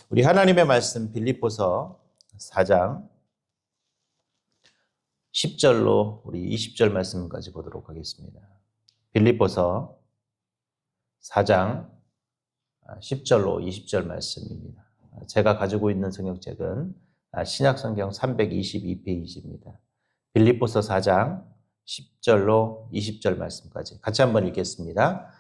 우리 하나님의 말씀 빌립보서 4장 10절로 우리 20절 말씀까지 보도록 하겠습니다. 빌립보서 4장 10절로 20절 말씀입니다. 제가 가지고 있는 성경책은 신약성경 322페이지입니다. 빌립보서 4장 10절로 20절 말씀까지 같이 한번 읽겠습니다.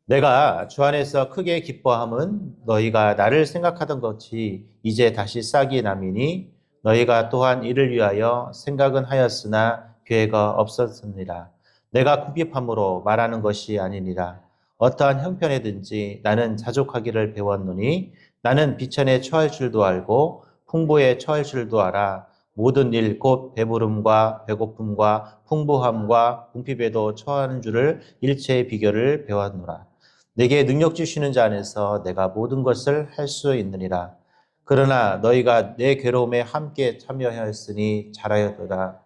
내가 주 안에서 크게 기뻐함은 너희가 나를 생각하던 것이 이제 다시 싹이 나미니 너희가 또한 이를 위하여 생각은 하였으나 계획가 없었느니라. 내가 궁핍함으로 말하는 것이 아니니라. 어떠한 형편에든지 나는 자족하기를 배웠노니 나는 비천에 처할 줄도 알고 풍부에 처할 줄도 알아. 모든 일 곧 배부름과 배고픔과 풍부함과 궁핍에도 처하는 줄을 일체의 비결을 배웠노라. 내게 능력 주시는 자 안에서 내가 모든 것을 할 수 있느니라. 그러나 너희가 내 괴로움에 함께 참여하였으니 잘하였도다.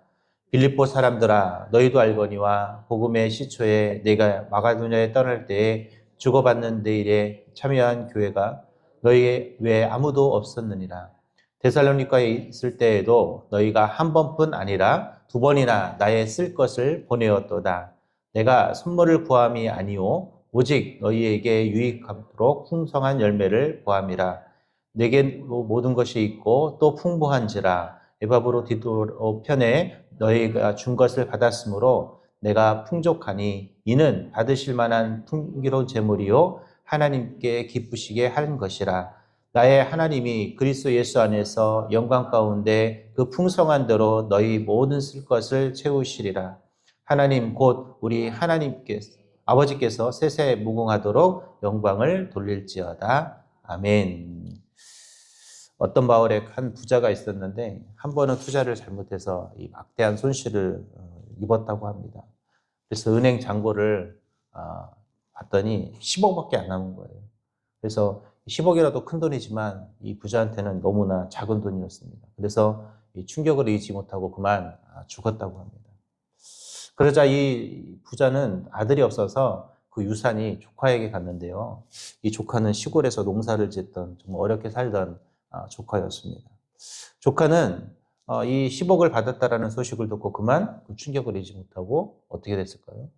빌립보 사람들아, 너희도 알거니와 복음의 시초에 내가 마가도냐에 떠날 때에 주고받는 내 일에 참여한 교회가 너희 외에 아무도 없었느니라. 데살로니가에 있을 때에도 너희가 한 번뿐 아니라 두 번이나 나의 쓸 것을 보내었도다. 내가 선물을 구함이 아니오 오직 너희에게 유익하도록 풍성한 열매를 구함이라. 내게 모든 것이 있고 또 풍부한지라. 에바브로 디도 편에 너희가 준 것을 받았으므로 내가 풍족하니 이는 받으실 만한 풍기로운 재물이요 하나님께 기쁘시게 하는 것이라. 나의 하나님이 그리스도 예수 안에서 영광 가운데 그 풍성한 대로 너희 모든 쓸 것을 채우시리라. 하나님 곧 우리 하나님께서 아버지께서 세세 무궁하도록 영광을 돌릴지어다. 아멘. 어떤 마을에 한 부자가 있었는데 한 번은 투자를 잘못해서 이 막대한 손실을 입었다고 합니다. 그래서 은행 잔고를 봤더니 10억밖에 안 남은 거예요. 그래서 10억이라도 큰 돈이지만 이 부자한테는 너무나 작은 돈이었습니다. 그래서 이 충격을 이기지 못하고 그만 죽었다고 합니다. 그러자 이 부자는 아들이 없어서 그 유산이 조카에게 갔는데요. 이 조카는 시골에서 농사를 짓던 정말 어렵게 살던 조카였습니다. 조카는 이 10억을 받았다라는 소식을 듣고 그만 그 충격을 이기지 못하고 어떻게 됐을까요?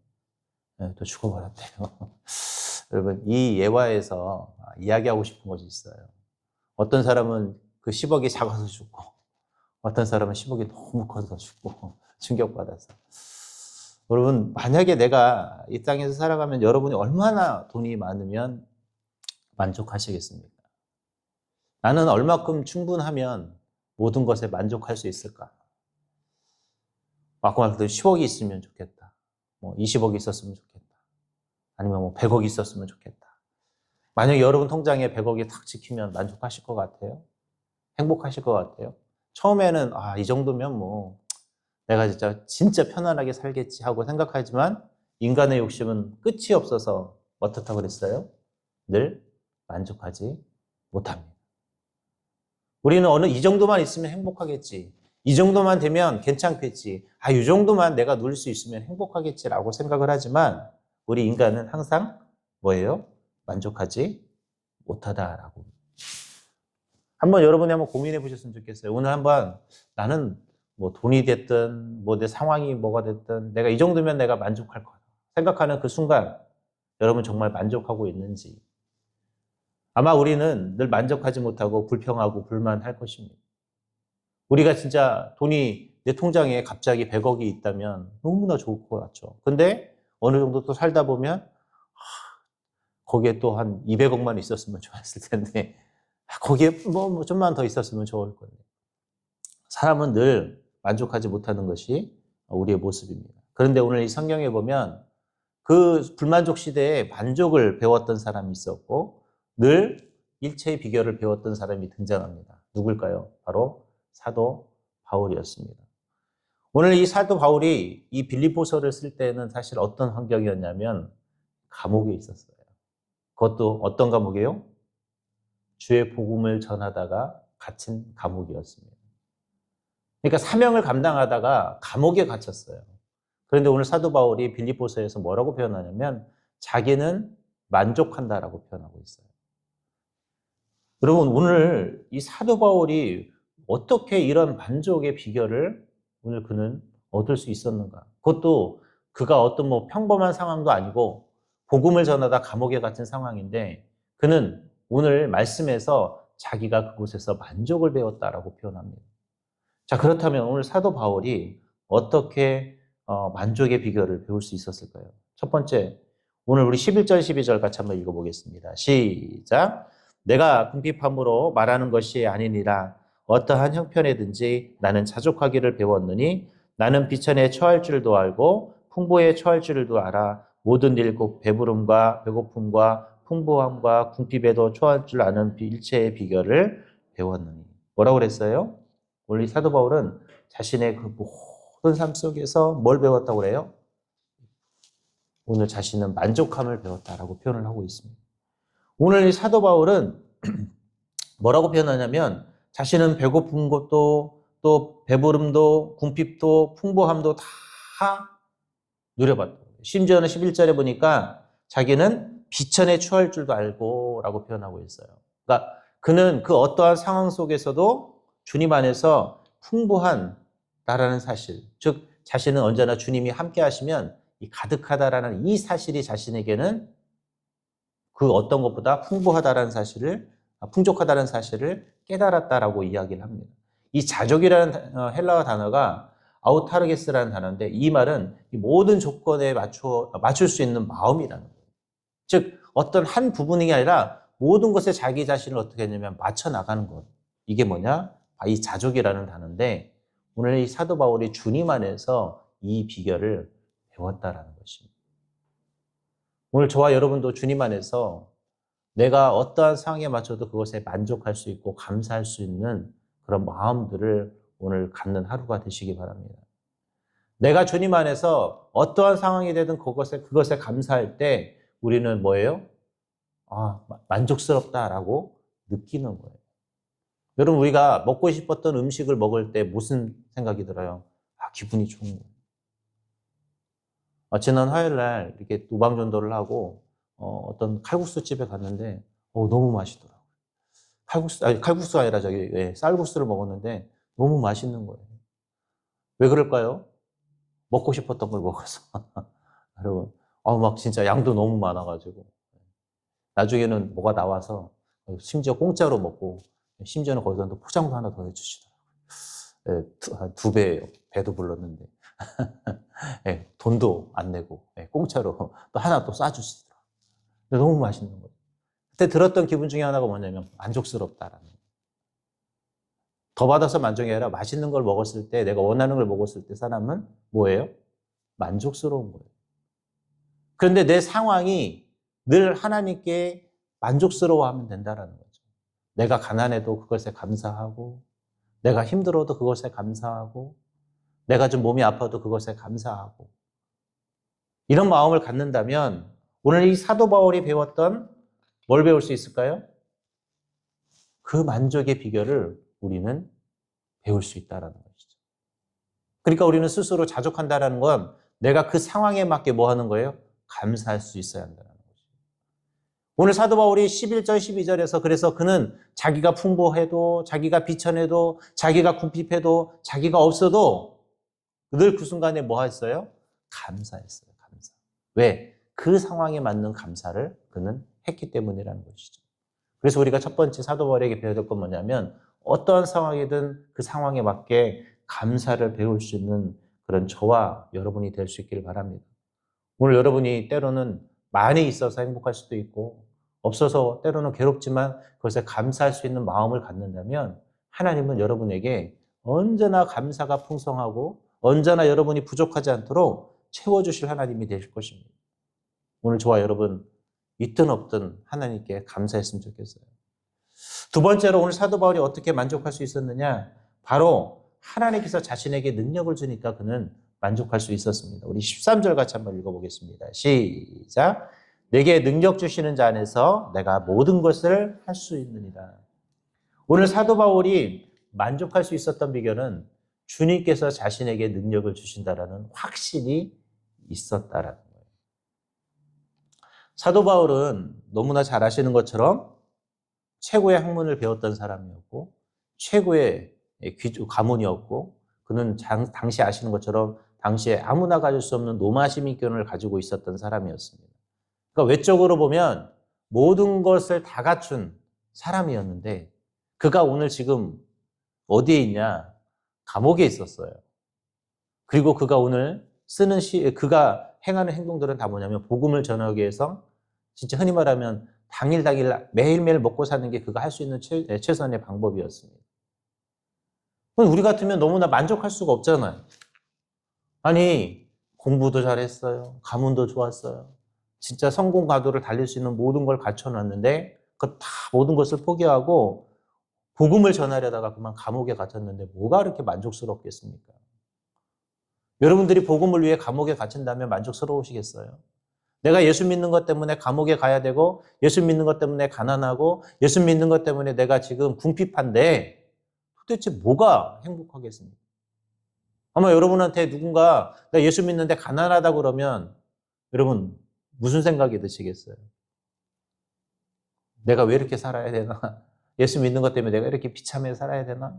네, 또 죽어버렸대요. 여러분, 이 예화에서 이야기하고 싶은 것이 있어요. 어떤 사람은 그 10억이 작아서 죽고, 어떤 사람은 10억이 너무 커서 죽고, 충격받아서. 여러분, 만약에 내가 이 땅에서 살아가면 여러분이 얼마나 돈이 많으면 만족하시겠습니까? 나는 얼마큼 충분하면 모든 것에 만족할 수 있을까? 아까 말했던 10억이 있으면 좋겠다. 뭐 20억이 있었으면 좋겠다. 아니면 뭐 100억이 있었으면 좋겠다. 만약에 여러분 통장에 100억이 탁 찍히면 만족하실 것 같아요? 행복하실 것 같아요? 처음에는 이 정도면 뭐 내가 진짜 편안하게 살겠지 하고 생각하지만 인간의 욕심은 끝이 없어서 어떻다고 그랬어요? 늘 만족하지 못합니다. 우리는 이 정도만 있으면 행복하겠지. 이 정도만 되면 괜찮겠지. 이 정도만 내가 누릴 수 있으면 행복하겠지라고 생각을 하지만 우리 인간은 항상 뭐예요? 만족하지 못하다라고. 여러분이 한번 고민해 보셨으면 좋겠어요. 오늘 한번 나는 뭐 돈이 됐든 뭐 내 상황이 뭐가 됐든 내가 이 정도면 내가 만족할 거야. 생각하는 그 순간 여러분 정말 만족하고 있는지. 아마 우리는 늘 만족하지 못하고 불평하고 불만할 것입니다. 우리가 진짜 돈이 내 통장에 갑자기 100억이 있다면 너무나 좋을 것 같죠. 근데 어느 정도 또 살다 보면 거기에 또 한 200억만 있었으면 좋았을 텐데 거기에 뭐 좀만 더 있었으면 좋을 건데. 사람은 늘 만족하지 못하는 것이 우리의 모습입니다. 그런데 오늘 이 성경에 보면 그 불만족 시대에 만족을 배웠던 사람이 있었고 늘 일체의 비결을 배웠던 사람이 등장합니다. 누굴까요? 바로 사도 바울이었습니다. 오늘 이 사도 바울이 이 빌립보서를 쓸 때는 사실 어떤 환경이었냐면 감옥에 있었어요. 그것도 어떤 감옥이에요? 주의 복음을 전하다가 갇힌 감옥이었습니다. 그러니까 사명을 감당하다가 감옥에 갇혔어요. 그런데 오늘 사도 바울이 빌립보서에서 뭐라고 표현하냐면 자기는 만족한다라고 표현하고 있어요. 여러분, 오늘 이 사도 바울이 어떻게 이런 만족의 비결을 오늘 그는 얻을 수 있었는가? 그것도 그가 어떤 뭐 평범한 상황도 아니고 복음을 전하다 감옥에 갇힌 상황인데 그는 오늘 말씀에서 자기가 그곳에서 만족을 배웠다라고 표현합니다. 자, 그렇다면 오늘 사도 바울이 어떻게 만족의 비결을 배울 수 있었을까요? 첫 번째, 오늘 우리 11절, 12절 같이 한번 읽어보겠습니다. 시작. 내가 궁핍함으로 말하는 것이 아니니라. 어떠한 형편에든지 나는 자족하기를 배웠느니 나는 비천에 처할 줄도 알고 풍부에 처할 줄도 알아. 모든 일 곧 배부름과 배고픔과 풍부함과 궁핍에도 처할 줄 아는 일체의 비결을 배웠느니. 뭐라고 그랬어요? 원래 사도 바울은 자신의 그 모든 삶 속에서 뭘 배웠다고 그래요? 오늘 자신은 만족함을 배웠다라고 표현을 하고 있습니다. 오늘 이 사도 바울은 뭐라고 표현하냐면 자신은 배고픈 것도 또 배부름도 궁핍도 풍부함도 다 누려봤다. 심지어는 11절에 보니까 자기는 비천에 처할 줄도 알고 라고 표현하고 있어요. 그러니까 그는 그 어떠한 상황 속에서도 주님 안에서 풍부한 나라는 사실, 즉 자신은 언제나 주님이 함께 하시면 이 가득하다라는 이 사실이 자신에게는 그 어떤 것보다 풍부하다라는 사실을, 풍족하다는 사실을 깨달았다라고 이야기를 합니다. 이 자족이라는 헬라어 단어가 아우타르게스라는 단어인데 이 말은 모든 조건에 맞출 수 있는 마음이라는 거예요. 즉 어떤 한 부분이 아니라 모든 것에 자기 자신을 어떻게 했냐면 맞춰 나가는 것. 이게 뭐냐? 이 자족이라는 단어인데 오늘 이 사도 바울이 주님 안에서 이 비결을 배웠다라는 것입니다. 오늘 저와 여러분도 주님 안에서 내가 어떠한 상황에 맞춰도 그것에 만족할 수 있고 감사할 수 있는 그런 마음들을 오늘 갖는 하루가 되시기 바랍니다. 내가 주님 안에서 어떠한 상황이 되든 그것에 감사할 때 우리는 뭐예요? 만족스럽다라고 느끼는 거예요. 여러분, 우리가 먹고 싶었던 음식을 먹을 때 무슨 생각이 들어요? 기분이 좋은 거예요. 지난 화요일 날 이렇게 노방전도를 하고 어떤 칼국수 집에 갔는데 너무 맛있더라고요. 칼국수가 아니라 쌀국수를 먹었는데 너무 맛있는 거예요. 왜 그럴까요? 먹고 싶었던 걸 먹어서. 여러분, 막 진짜 양도 너무 많아가지고. 나중에는 뭐가 나와서 심지어 공짜로 먹고, 심지어는 거기서 또 포장도 하나 더 해주시더라고요. 한 2배, 배도 불렀는데. 돈도 안 내고, 공짜로 또 하나 또 싸주시더라고요. 근데 너무 맛있는 거예요. 그때 들었던 기분 중에 하나가 뭐냐면, 만족스럽다라는 거예요. 더 받아서 만족이 아니라 맛있는 걸 먹었을 때, 내가 원하는 걸 먹었을 때 사람은 뭐예요? 만족스러운 거예요. 그런데 내 상황이 늘 하나님께 만족스러워하면 된다는 거죠. 내가 가난해도 그것에 감사하고, 내가 힘들어도 그것에 감사하고, 내가 좀 몸이 아파도 그것에 감사하고, 이런 마음을 갖는다면 오늘 이 사도 바울이 배웠던 뭘 배울 수 있을까요? 그 만족의 비결을 우리는 배울 수 있다는 것이죠. 그러니까 우리는 스스로 자족한다는 건 내가 그 상황에 맞게 뭐 하는 거예요? 감사할 수 있어야 한다는 거죠. 오늘 사도 바울이 11절, 12절에서 그래서 그는 자기가 풍부해도, 자기가 비천해도, 자기가 궁핍해도, 자기가 없어도 늘 그 순간에 뭐 했어요? 감사했어요. 감사. 왜? 그 상황에 맞는 감사를 그는 했기 때문이라는 것이죠. 그래서 우리가 첫 번째 사도 바울에게 배워야 될 건 뭐냐면 어떠한 상황이든 그 상황에 맞게 감사를 배울 수 있는 그런 저와 여러분이 될 수 있기를 바랍니다. 오늘 여러분이 때로는 많이 있어서 행복할 수도 있고 없어서 때로는 괴롭지만 그것에 감사할 수 있는 마음을 갖는다면 하나님은 여러분에게 언제나 감사가 풍성하고 언제나 여러분이 부족하지 않도록 채워주실 하나님이 되실 것입니다. 오늘 저와 여러분 있든 없든 하나님께 감사했으면 좋겠어요. 두 번째로 오늘 사도 바울이 어떻게 만족할 수 있었느냐? 바로 하나님께서 자신에게 능력을 주니까 그는 만족할 수 있었습니다. 우리 13절 같이 한번 읽어보겠습니다. 시작. 내게 능력 주시는 자 안에서 내가 모든 것을 할 수 있느니라. 오늘 사도 바울이 만족할 수 있었던 비결은 주님께서 자신에게 능력을 주신다라는 확신이 있었다라는 거예요. 사도 바울은 너무나 잘 아시는 것처럼 최고의 학문을 배웠던 사람이었고 최고의 가문이었고 그는 당시 아시는 것처럼 당시에 아무나 가질 수 없는 노마 시민권을 가지고 있었던 사람이었습니다. 그러니까 외적으로 보면 모든 것을 다 갖춘 사람이었는데 그가 오늘 지금 어디에 있냐? 감옥에 있었어요. 그리고 그가 오늘 그가 행하는 행동들은 다 뭐냐면 복음을 전하기 위해서 진짜 흔히 말하면 당일 매일매일 먹고 사는 게 그가 할 수 있는 최선의 방법이었습니다. 우리 같으면 너무나 만족할 수가 없잖아요. 아니, 공부도 잘했어요. 가문도 좋았어요. 진짜 성공 가도를 달릴 수 있는 모든 걸 갖춰놨는데 그 다 모든 것을 포기하고 복음을 전하려다가 그만 감옥에 갇혔는데 뭐가 그렇게 만족스럽겠습니까? 여러분들이 복음을 위해 감옥에 갇힌다면 만족스러우시겠어요? 내가 예수 믿는 것 때문에 감옥에 가야 되고 예수 믿는 것 때문에 가난하고 예수 믿는 것 때문에 내가 지금 궁핍한데 도대체 뭐가 행복하겠습니까? 아마 여러분한테 누군가 나 예수 믿는데 가난하다 그러면 여러분 무슨 생각이 드시겠어요? 내가 왜 이렇게 살아야 되나? 예수 믿는 것 때문에 내가 이렇게 비참해 살아야 되나?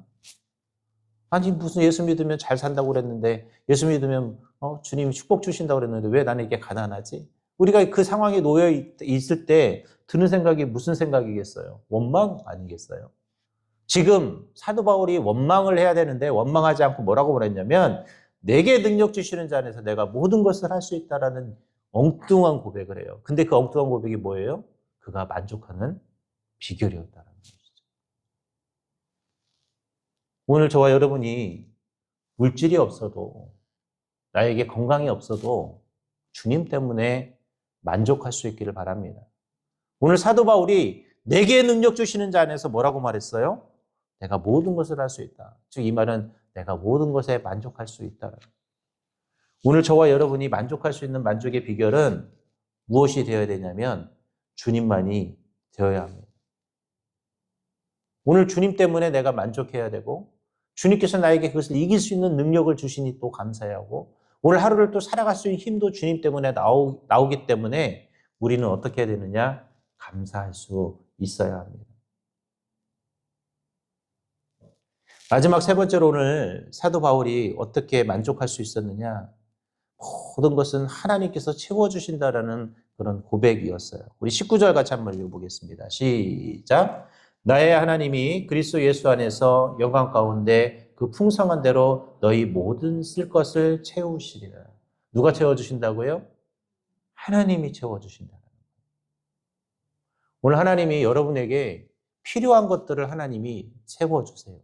아니 무슨 예수 믿으면 잘 산다고 그랬는데 예수 믿으면 주님이 축복 주신다고 그랬는데 왜 나는 이게 가난하지? 우리가 그 상황에 놓여 있을 때 드는 생각이 무슨 생각이겠어요? 원망 아니겠어요? 지금 사도 바울이 원망을 해야 되는데 원망하지 않고 뭐라고 말했냐면 내게 능력 주시는 자 안에서 내가 모든 것을 할 수 있다라는 엉뚱한 고백을 해요. 근데 그 엉뚱한 고백이 뭐예요? 그가 만족하는 비결이었다는 것이죠. 오늘 저와 여러분이 물질이 없어도 나에게 건강이 없어도 주님 때문에 만족할 수 있기를 바랍니다. 오늘 사도 바울이 내게 능력 주시는 자 안에서 뭐라고 말했어요? 내가 모든 것을 할 수 있다. 즉 이 말은 내가 모든 것에 만족할 수 있다. 오늘 저와 여러분이 만족할 수 있는 만족의 비결은 무엇이 되어야 되냐면 주님만이 되어야 합니다. 오늘 주님 때문에 내가 만족해야 되고 주님께서 나에게 그것을 이길 수 있는 능력을 주시니 또 감사해야 하고 오늘 하루를 또 살아갈 수 있는 힘도 주님 때문에 나오기 때문에 우리는 어떻게 해야 되느냐? 감사할 수 있어야 합니다. 마지막 세 번째로 오늘 사도 바울이 어떻게 만족할 수 있었느냐? 모든 것은 하나님께서 채워주신다라는 그런 고백이었어요. 우리 19절 같이 한번 읽어보겠습니다. 시작. 나의 하나님이 그리스도 예수 안에서 영광 가운데 그 풍성한 대로 너희 모든 쓸 것을 채우시리라. 누가 채워주신다고요? 하나님이 채워주신다. 오늘 하나님이 여러분에게 필요한 것들을 하나님이 채워주세요.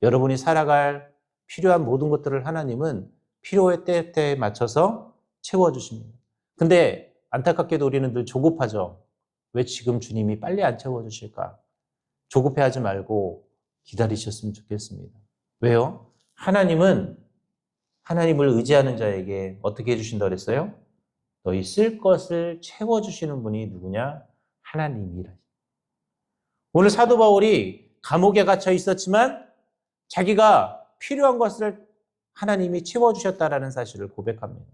여러분이 살아갈 필요한 모든 것들을 하나님은 필요의 때에 맞춰서 채워주십니다. 근데 안타깝게도 우리는 늘 조급하죠. 왜 지금 주님이 빨리 안 채워주실까? 조급해하지 말고 기다리셨으면 좋겠습니다. 왜요? 하나님은 하나님을 의지하는 자에게 어떻게 해주신다고 그랬어요? 너희 쓸 것을 채워주시는 분이 누구냐? 하나님이라. 오늘 사도 바울이 감옥에 갇혀 있었지만 자기가 필요한 것을 하나님이 채워주셨다라는 사실을 고백합니다.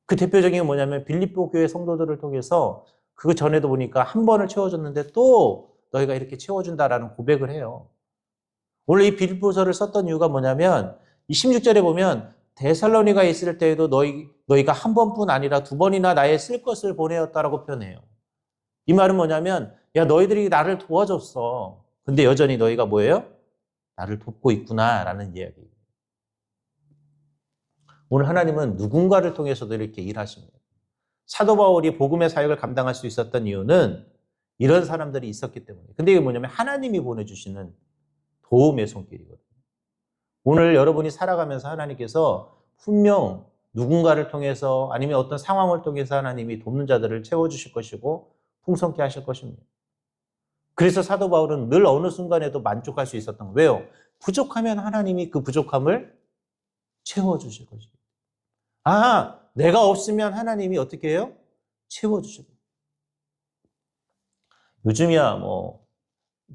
그 대표적인 게 뭐냐면 빌립보 교회 성도들을 통해서 그 전에도 보니까 한 번을 채워줬는데 또 너희가 이렇게 채워준다라는 고백을 해요. 원래 이 빌립보서를 썼던 이유가 뭐냐면 이 16절에 보면 데살로니가에 있을 때에도 너희가 한 번뿐 아니라 두 번이나 나의 쓸 것을 보내었다라고 표현해요. 이 말은 뭐냐면 야 너희들이 나를 도와줬어. 근데 여전히 너희가 뭐예요? 나를 돕고 있구나라는 이야기예요. 오늘 하나님은 누군가를 통해서도 이렇게 일하십니다. 사도 바울이 복음의 사역을 감당할 수 있었던 이유는 이런 사람들이 있었기 때문에. 근데 이게 뭐냐면 하나님이 보내주시는 도움의 손길이거든요. 오늘 여러분이 살아가면서 하나님께서 분명 누군가를 통해서 아니면 어떤 상황을 통해서 하나님이 돕는 자들을 채워주실 것이고 풍성케 하실 것입니다. 그래서 사도 바울은 늘 어느 순간에도 만족할 수 있었던 거예요. 왜요? 부족하면 하나님이 그 부족함을 채워주실 것입니다. 아, 내가 없으면 하나님이 어떻게 해요? 채워주실 거예요. 요즘이야 뭐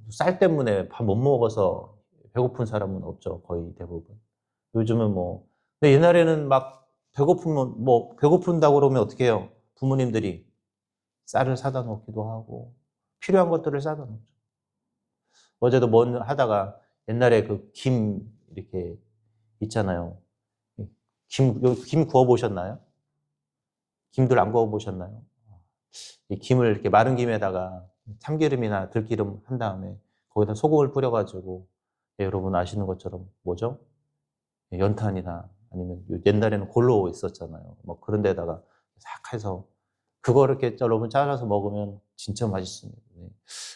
쌀 때문에 밥 못 먹어서 배고픈 사람은 없죠. 거의 대부분. 요즘은 뭐 근데 옛날에는 막 배고프면 배고픈다고 그러면 어떻게 해요? 부모님들이 쌀을 사다 놓기도 하고 필요한 것들을 싸다 놓죠. 어제도 뭐 하다가 옛날에 그 김 이렇게 있잖아요. 김 구워 보셨나요? 김들 안 구워 보셨나요? 이 김을 이렇게 마른 김에다가 참기름이나 들기름 한 다음에 거기다 소금을 뿌려가지고, 여러분 아시는 것처럼 뭐죠? 연탄이나 아니면 옛날에는 골로 있었잖아요. 뭐 그런 데다가 싹 해서 그거 이렇게 여러분 잘라서 먹으면 진짜 맛있습니다. 네.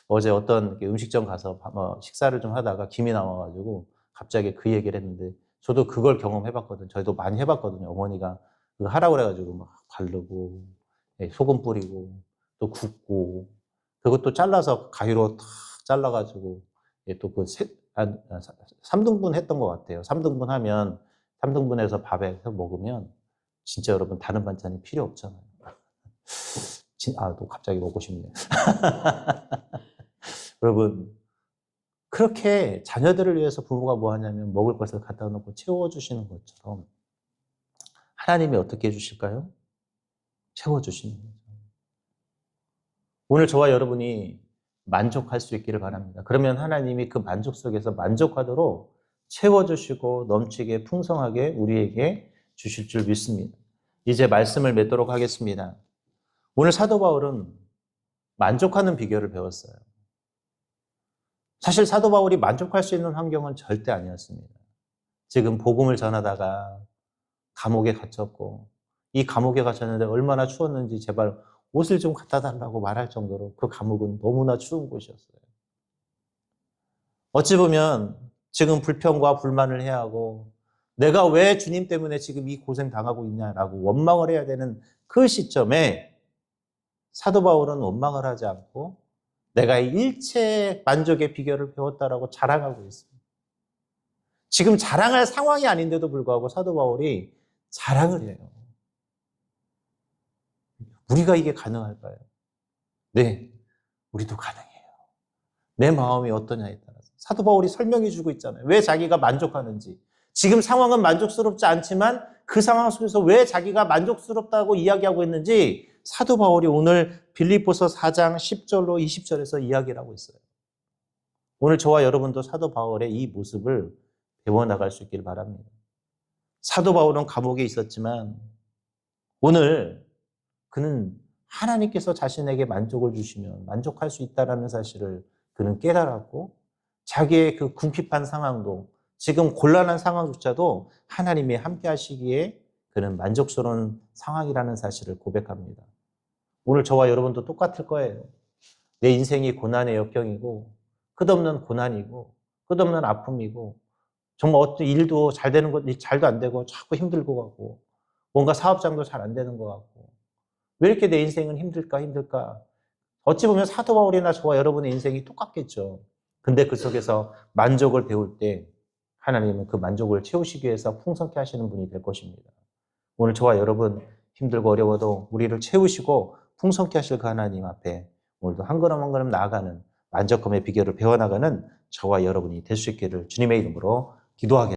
어제 어떤 음식점 가서 식사를 좀 하다가 김이 나와가지고 갑자기 그 얘기를 했는데, 저도 그걸 경험해봤거든요. 저희도 많이 해봤거든요. 어머니가 그거 하라고 그래가지고 막 바르고, 소금 뿌리고, 또 굽고, 그것도 잘라서 가위로 탁 잘라가지고, 또 그 3등분 했던 것 같아요. 3등분 하면, 3등분해서 밥에 해서 먹으면 진짜 여러분 다른 반찬이 필요 없잖아요. 또 갑자기 먹고 싶네요. 여러분, 그렇게 자녀들을 위해서 부모가 뭐 하냐면 먹을 것을 갖다 놓고 채워주시는 것처럼 하나님이 어떻게 해주실까요? 채워주시는 거죠. 오늘 저와 여러분이 만족할 수 있기를 바랍니다. 그러면 하나님이 그 만족 속에서 만족하도록 채워주시고 넘치게 풍성하게 우리에게 주실 줄 믿습니다. 이제 말씀을 맺도록 하겠습니다. 오늘 사도 바울은 만족하는 비결을 배웠어요. 사실 사도 바울이 만족할 수 있는 환경은 절대 아니었습니다. 지금 복음을 전하다가 감옥에 갇혔고, 이 감옥에 갇혔는데 얼마나 추웠는지 제발 옷을 좀 갖다 달라고 말할 정도로 그 감옥은 너무나 추운 곳이었어요. 어찌 보면 지금 불평과 불만을 해야 하고, 내가 왜 주님 때문에 지금 이 고생 당하고 있냐라고 원망을 해야 되는 그 시점에 사도 바울은 원망을 하지 않고 내가 일체 만족의 비결을 배웠다라고 자랑하고 있습니다. 지금 자랑할 상황이 아닌데도 불구하고 사도 바울이 자랑을 해요. 우리가 이게 가능할까요? 네, 우리도 가능해요. 내 마음이 어떠냐에 따라서. 사도 바울이 설명해 주고 있잖아요. 왜 자기가 만족하는지. 지금 상황은 만족스럽지 않지만 그 상황 속에서 왜 자기가 만족스럽다고 이야기하고 있는지 사도 바울이 오늘 빌립보서 4장 10절로 20절에서 이야기를 하고 있어요. 오늘 저와 여러분도 사도 바울의 이 모습을 배워나갈 수 있기를 바랍니다. 사도 바울은 감옥에 있었지만 오늘 그는 하나님께서 자신에게 만족을 주시면 만족할 수 있다는 사실을 그는 깨달았고, 자기의 그 궁핍한 상황도, 지금 곤란한 상황조차도 하나님이 함께 하시기에 그는 만족스러운 상황이라는 사실을 고백합니다. 오늘 저와 여러분도 똑같을 거예요. 내 인생이 고난의 역경이고, 끝없는 고난이고, 끝없는 아픔이고, 정말 어떤 일도 잘 되는 것, 잘도 안 되고, 자꾸 힘들고 가고, 뭔가 사업장도 잘 안 되는 것 같고, 왜 이렇게 내 인생은 힘들까? 어찌 보면 사도 바울이나 저와 여러분의 인생이 똑같겠죠. 근데 그 속에서 만족을 배울 때 하나님은 그 만족을 채우시기 위해서 풍성케 하시는 분이 될 것입니다. 오늘 저와 여러분 힘들고 어려워도 우리를 채우시고 풍성케 하실 그 하나님 앞에 오늘도 한 걸음 한 걸음 나아가는 만족감의 비결을 배워나가는 저와 여러분이 될 수 있기를 주님의 이름으로 기도하겠습니다.